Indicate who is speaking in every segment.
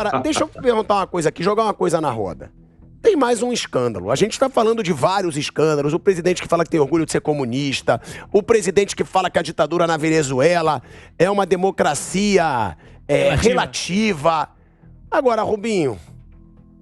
Speaker 1: Agora, deixa eu perguntar uma coisa aqui, jogar uma coisa na roda. Tem mais um escândalo. A gente está falando de vários escândalos. O presidente que fala que tem orgulho de ser comunista. O presidente que fala que a ditadura na Venezuela é uma democracia relativa. Agora, Rubinho,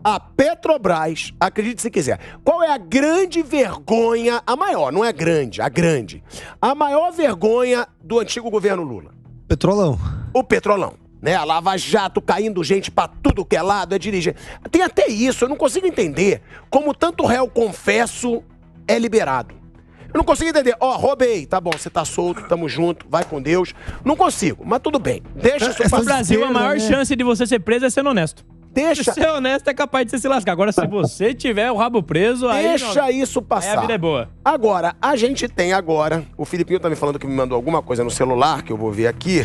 Speaker 1: a Petrobras, acredite se quiser, qual é a grande vergonha, a maior, não é grande, a grande, a maior vergonha do antigo governo Lula?
Speaker 2: Petrolão.
Speaker 1: O Petrolão. Né, a Lava Jato caindo gente pra tudo que é lado, é dirigir. Tem até isso, eu não consigo entender como tanto réu confesso é liberado. Eu não consigo entender. Roubei, tá bom, você tá solto, tamo junto, vai com Deus. Não consigo, mas tudo bem. Deixa isso
Speaker 3: No Brasil, a maior chance de você ser preso é sendo honesto.
Speaker 1: Deixa.
Speaker 3: Se ser honesto é capaz de você se lascar. Agora, se você tiver o rabo preso,
Speaker 1: deixa isso passar.
Speaker 3: Aí a vida é boa.
Speaker 1: Agora, a gente tem agora, o Filipinho tá me falando que me mandou alguma coisa no celular, que eu vou ver aqui.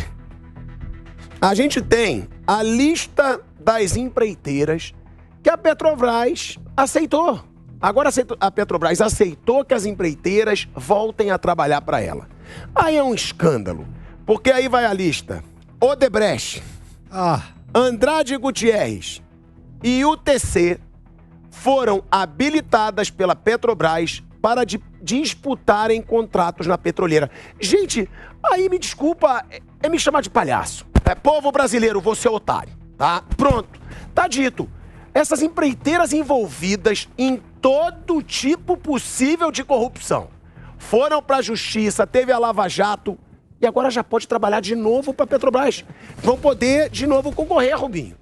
Speaker 1: A gente tem a lista das empreiteiras que a Petrobras aceitou. Agora a Petrobras aceitou que as empreiteiras voltem a trabalhar para ela. Aí é um escândalo, porque aí vai a lista. Odebrecht, Andrade Gutierrez e UTC foram habilitadas pela Petrobras para disputarem contratos na petroleira. Gente, aí me desculpa, é me chamar de palhaço. Povo brasileiro, você é otário, tá? Pronto, tá dito. Essas empreiteiras envolvidas em todo tipo possível de corrupção foram pra justiça, teve a Lava Jato e agora já pode trabalhar de novo pra Petrobras. Vão poder de novo concorrer, Rubinho.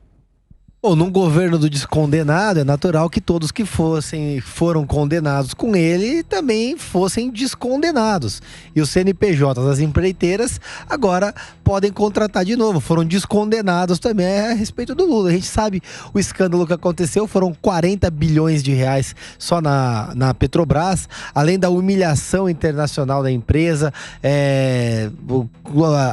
Speaker 2: Bom, num governo do descondenado, é natural que todos que foram condenados com ele também fossem descondenados. E os CNPJ das empreiteiras agora podem contratar de novo. Foram descondenados também a respeito do Lula. A gente sabe o escândalo que aconteceu, foram 40 bilhões de reais só na Petrobras, além da humilhação internacional da empresa,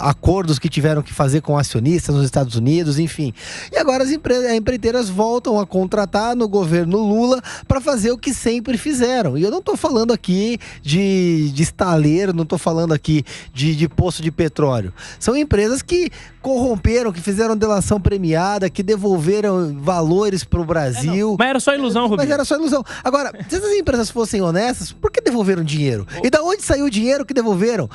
Speaker 2: acordos que tiveram que fazer com acionistas nos Estados Unidos, enfim. E agora as empreiteiras voltam a contratar no governo Lula para fazer o que sempre fizeram. E eu não estou falando aqui de estaleiro, não estou falando aqui de poço de petróleo. São empresas que corromperam, que fizeram delação premiada, que devolveram valores para o Brasil.
Speaker 3: Mas era só ilusão, Rubinho.
Speaker 2: Mas era só ilusão. Agora, se essas empresas fossem honestas, por que devolveram dinheiro? E da onde saiu o dinheiro que devolveram?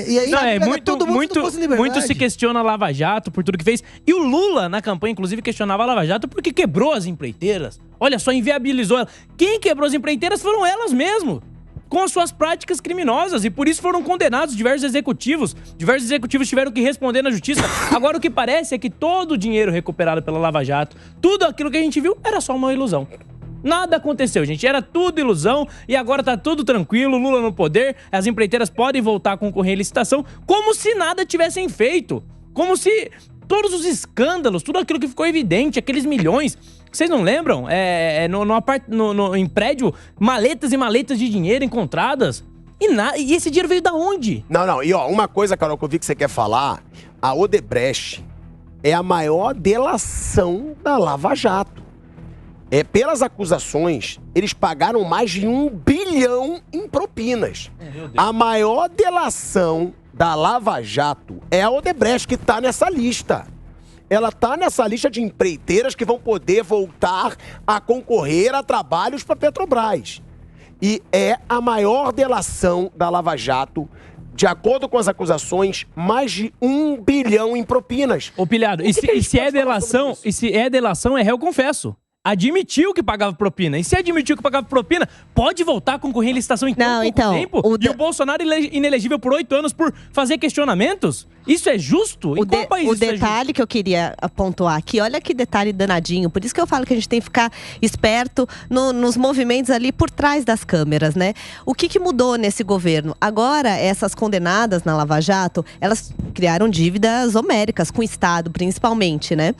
Speaker 3: E aí, muito se questiona a Lava Jato por tudo que fez. E o Lula, na campanha, inclusive, questionava a Lava Jato porque quebrou as empreiteiras. Olha só, inviabilizou ela. Quem quebrou as empreiteiras foram elas mesmo, com as suas práticas criminosas, e por isso foram condenados diversos executivos. Diversos executivos tiveram que responder na justiça. Agora, o que parece é que todo o dinheiro recuperado pela Lava Jato, tudo aquilo que a gente viu, era só uma ilusão. Nada aconteceu, gente. Era tudo ilusão e agora tá tudo tranquilo, Lula no poder, as empreiteiras podem voltar a concorrer em licitação como se nada tivessem feito. Como se todos os escândalos, tudo aquilo que ficou evidente, aqueles milhões... Vocês não lembram? Em prédio, maletas e maletas de dinheiro encontradas. E esse dinheiro veio da onde?
Speaker 1: Não. E uma coisa, Carol, que eu vi que você quer falar. A Odebrecht é a maior delação da Lava Jato. Pelas acusações, eles pagaram mais de 1 bilhão em propinas. A maior delação da Lava Jato é a Odebrecht, que tá nessa lista. Ela tá nessa lista de empreiteiras que vão poder voltar a concorrer a trabalhos para Petrobras. E é a maior delação da Lava Jato, de acordo com as acusações, mais de 1 bilhão em propinas.
Speaker 3: Ô, Pilhado, e se é delação, é réu confesso. Admitiu que pagava propina. E se admitiu que pagava propina, pode voltar a concorrer em licitação em pouco tempo? E o Bolsonaro inelegível por 8 anos por fazer questionamentos? Isso é justo? Em qual país isso é justo?
Speaker 4: O detalhe que eu queria pontuar aqui, olha que detalhe danadinho. Por isso que eu falo que a gente tem que ficar esperto nos movimentos ali por trás das câmeras, né? O que mudou nesse governo? Agora, essas condenadas na Lava Jato, elas criaram dívidas homéricas com o Estado, principalmente, né?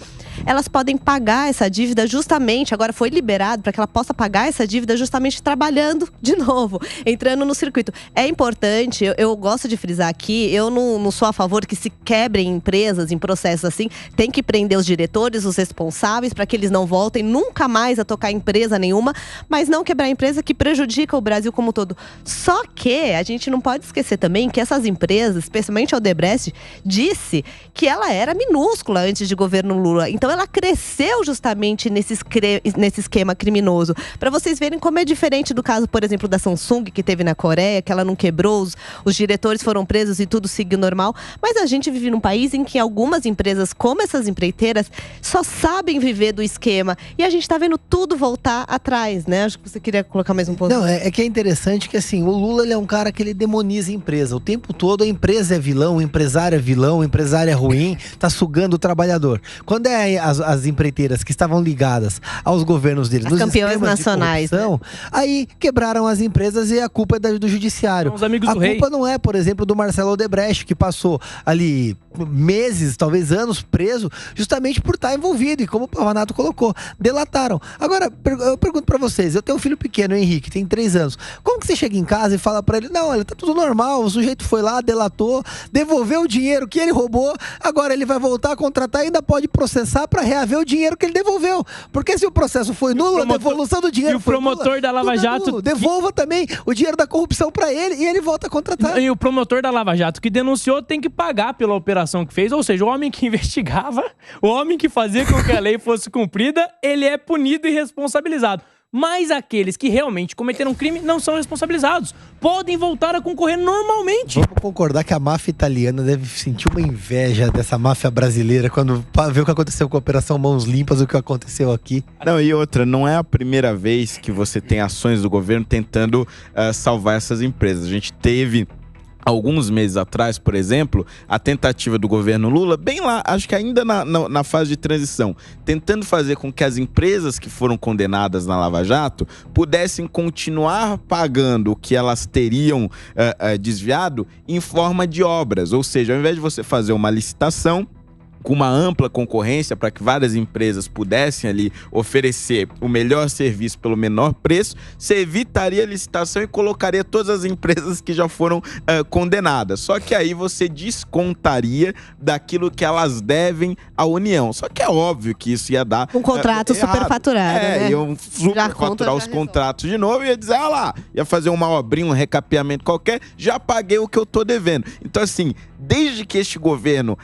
Speaker 4: Elas podem pagar essa dívida justamente, agora foi liberado para que ela possa pagar essa dívida justamente trabalhando de novo, entrando no circuito. É importante, eu gosto de frisar aqui, eu não sou a favor que se quebrem empresas em processos assim, tem que prender os diretores, os responsáveis, para que eles não voltem nunca mais a tocar empresa nenhuma, mas não quebrar a empresa que prejudica o Brasil como um todo. Só que a gente não pode esquecer também que essas empresas, especialmente a Odebrecht, disse que ela era minúscula antes de governo Lula. Então ela cresceu justamente nesse esquema criminoso. Para vocês verem como é diferente do caso, por exemplo, da Samsung, que teve na Coreia, que ela não quebrou, os diretores foram presos e tudo seguiu normal. Mas a gente vive num país em que algumas empresas, como essas empreiteiras, só sabem viver do esquema. E a gente tá vendo tudo voltar atrás, né? Acho que você queria colocar mais um ponto.
Speaker 2: Não, é que é interessante que assim, o Lula ele é um cara que ele demoniza a empresa. O tempo todo a empresa é vilão, o empresário é vilão, o empresário é ruim, tá sugando o trabalhador. Quando as empreiteiras que estavam ligadas aos governos deles,
Speaker 4: as campeões nacionais, né?
Speaker 2: Aí quebraram as empresas e a culpa é do judiciário.
Speaker 3: Os amigos
Speaker 2: a
Speaker 3: do
Speaker 2: culpa
Speaker 3: rei.
Speaker 2: não é, por exemplo, do Marcelo Odebrecht, que passou ali meses, talvez anos preso, justamente por estar envolvido. E como o Pavanato colocou, delataram. Agora, eu pergunto pra vocês, eu tenho um filho pequeno, o Henrique, tem 3 anos. Como que você chega em casa e fala pra ele, não, olha, tá tudo normal, o sujeito foi lá, delatou, devolveu o dinheiro que ele roubou, agora ele vai voltar a contratar e ainda pode processar pra reaver o dinheiro que ele devolveu. Porque se o processo foi nulo, a devolução do dinheiro foi nula.
Speaker 3: E o promotor da Lava Jato...
Speaker 2: Devolva também o dinheiro da corrupção pra ele e ele volta a contratar.
Speaker 3: E o promotor da Lava Jato que denunciou tem que pagar pela operação que fez. Ou seja, o homem que investigava, o homem que fazia com que a lei fosse cumprida, ele é punido e responsabilizado. Mas aqueles que realmente cometeram crime não são responsabilizados. Podem voltar a concorrer normalmente.
Speaker 2: Vamos concordar que a máfia italiana deve sentir uma inveja dessa máfia brasileira quando vê o que aconteceu com a Operação Mãos Limpas, o que aconteceu aqui.
Speaker 5: Não, e outra, não é a primeira vez que você tem ações do governo tentando salvar essas empresas. A gente teve... alguns meses atrás, por exemplo, a tentativa do governo Lula, bem lá, acho que ainda na fase de transição, tentando fazer com que as empresas que foram condenadas na Lava Jato pudessem continuar pagando o que elas teriam desviado em forma de obras. Ou seja, ao invés de você fazer uma licitação com uma ampla concorrência para que várias empresas pudessem ali oferecer o melhor serviço pelo menor preço, você evitaria a licitação e colocaria todas as empresas que já foram condenadas. Só que aí você descontaria daquilo que elas devem à União. Só que é óbvio que isso ia dar...
Speaker 4: um contrato superfaturado, né?
Speaker 5: Iam superfaturar os contratos de novo e ia dizer, lá, ia fazer uma obrinha, um recapeamento qualquer, já paguei o que eu tô devendo. Então assim, desde que este governo,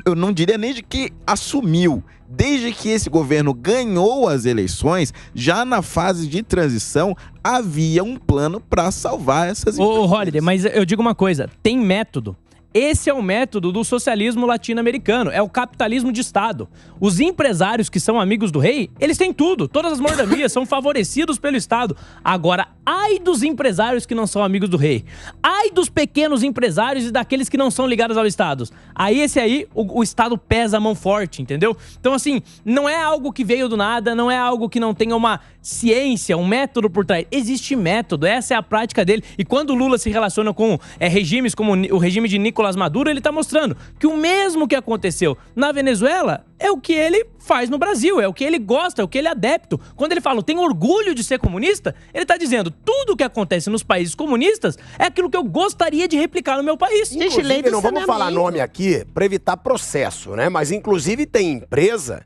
Speaker 5: eu não diria nem de que assumiu, desde que esse governo ganhou as eleições, já na fase de transição, havia um plano para salvar essas empresas.
Speaker 3: Ô, Holiday, mas eu digo uma coisa, tem método. Esse é o método do socialismo latino-americano, é o capitalismo de Estado. Os empresários que são amigos do rei, eles têm tudo, todas as mordomias são favorecidos pelo Estado. Agora, ai dos empresários que não são amigos do rei. Ai dos pequenos empresários e daqueles que não são ligados ao Estado. Aí, o Estado pesa a mão forte, entendeu? Então, assim, não é algo que veio do nada, não é algo que não tenha uma ciência, um método por trás. Existe método, essa é a prática dele. E quando o Lula se relaciona com regimes como o regime de Nicolás Maduro, ele tá mostrando que o mesmo que aconteceu na Venezuela é o que ele faz no Brasil, é o que ele gosta, é o que ele é adepto. Quando ele fala, tem orgulho de ser comunista, ele tá dizendo, tudo o que acontece nos países comunistas é aquilo que eu gostaria de replicar no meu país.
Speaker 1: Inclusive, não vamos falar nome aqui para evitar processo, né? Mas, inclusive, tem empresa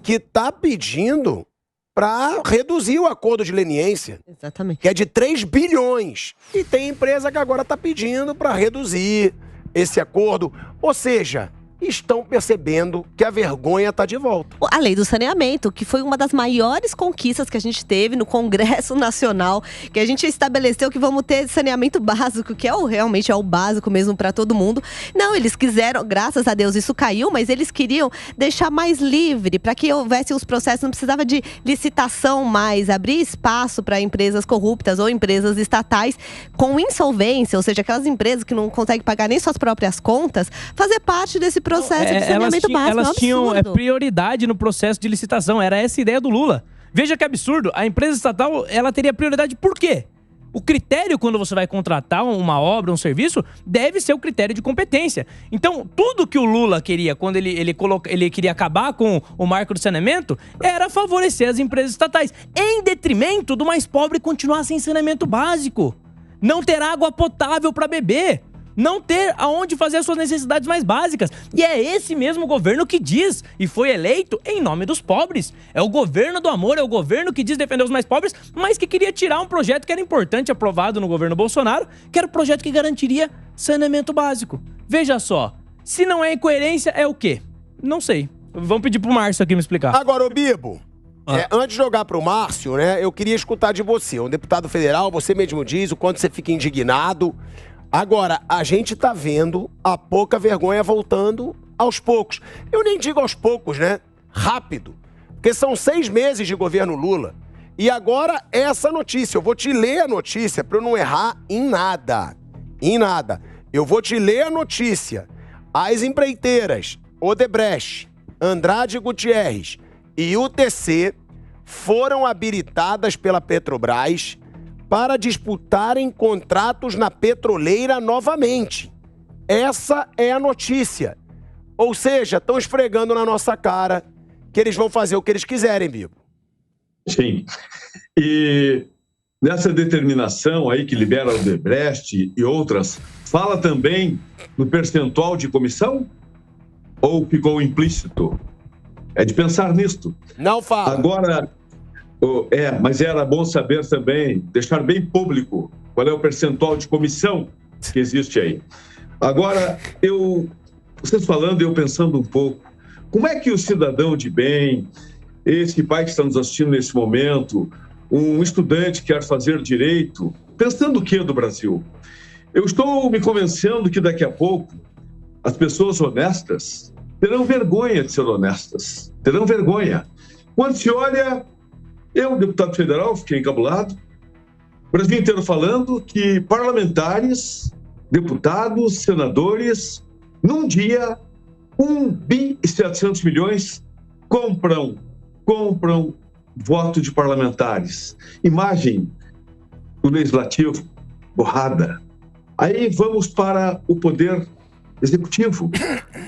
Speaker 1: que tá pedindo para reduzir o acordo de leniência.
Speaker 4: Exatamente.
Speaker 1: Que é de 3 bilhões. E tem empresa que agora tá pedindo para reduzir esse acordo. Ou seja, estão percebendo que a vergonha está de volta.
Speaker 4: A lei do saneamento, que foi uma das maiores conquistas que a gente teve no Congresso Nacional, que a gente estabeleceu que vamos ter saneamento básico, que realmente é o básico mesmo para todo mundo. Não, eles quiseram, graças a Deus isso caiu, mas eles queriam deixar mais livre, para que houvesse os processos, não precisava de licitação mais, abrir espaço para empresas corruptas ou empresas estatais com insolvência, ou seja, aquelas empresas que não conseguem pagar nem suas próprias contas, fazer parte desse processo de saneamento básico.
Speaker 3: Elas tinham prioridade no processo de licitação, era essa a ideia do Lula. Veja que absurdo, a empresa estatal, ela teria prioridade por quê? O critério quando você vai contratar uma obra, um serviço, deve ser o critério de competência. Então, tudo que o Lula queria, quando ele queria acabar com o marco do saneamento, era favorecer as empresas estatais, em detrimento do mais pobre continuar sem saneamento básico. Não ter água potável para beber. não ter aonde fazer as suas necessidades mais básicas. E é esse mesmo governo que diz, e foi eleito em nome dos pobres. É o governo do amor, é o governo que diz defender os mais pobres, mas que queria tirar um projeto que era importante, aprovado no governo Bolsonaro, que era o projeto que garantiria saneamento básico. Veja só, se não é incoerência, é o quê? Não sei. Vamos pedir pro Márcio aqui me explicar.
Speaker 1: Agora, ô Bibo, antes de jogar pro Márcio, né, eu queria escutar de você. Um deputado federal, você mesmo diz o quanto você fica indignado. Agora, a gente tá vendo a pouca vergonha voltando aos poucos. Eu nem digo aos poucos, né? Rápido. Porque são 6 meses de governo Lula. E agora, essa notícia. Eu vou te ler a notícia para eu não errar em nada. Em nada. Eu vou te ler a notícia. As empreiteiras Odebrecht, Andrade Gutierrez e UTC foram habilitadas pela Petrobras para disputarem contratos na petroleira novamente. Essa é a notícia. Ou seja, estão esfregando na nossa cara que eles vão fazer o que eles quiserem, Bibo.
Speaker 6: Sim. E nessa determinação aí que libera o Odebrecht e outras, fala também no percentual de comissão? Ou ficou implícito? É de pensar nisto.
Speaker 1: Não fala.
Speaker 6: Agora... mas era bom saber também, deixar bem público qual é o percentual de comissão que existe aí. Agora, vocês falando, eu pensando um pouco, como é que o cidadão de bem, esse pai que está nos assistindo nesse momento, um estudante que quer fazer direito, pensando o que do Brasil? Eu estou me convencendo que daqui a pouco as pessoas honestas terão vergonha de ser honestas, terão vergonha. Quando se olha... Eu, deputado federal, fiquei encabulado. O Brasil inteiro falando que parlamentares, deputados, senadores, num dia, 1,7 bilhões compram voto de parlamentares. Imagem do legislativo borrada. Aí vamos para o poder executivo,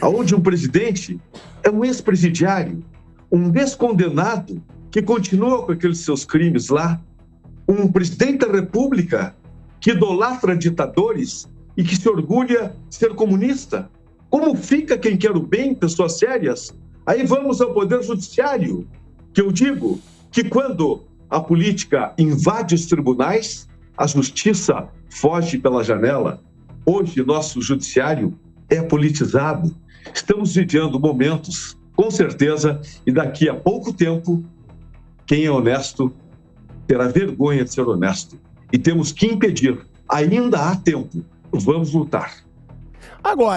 Speaker 6: onde um presidente é um ex-presidiário, um ex-condenado que continua com aqueles seus crimes lá, um presidente da República que idolatra ditadores e que se orgulha de ser comunista. Como fica quem quer o bem, pessoas sérias? Aí vamos ao Poder Judiciário, que eu digo que quando a política invade os tribunais, a justiça foge pela janela. Hoje, nosso judiciário é politizado. Estamos vivendo momentos, com certeza, e daqui a pouco tempo, quem é honesto terá vergonha de ser honesto. E temos que impedir. Ainda há tempo. Vamos lutar.
Speaker 1: Agora,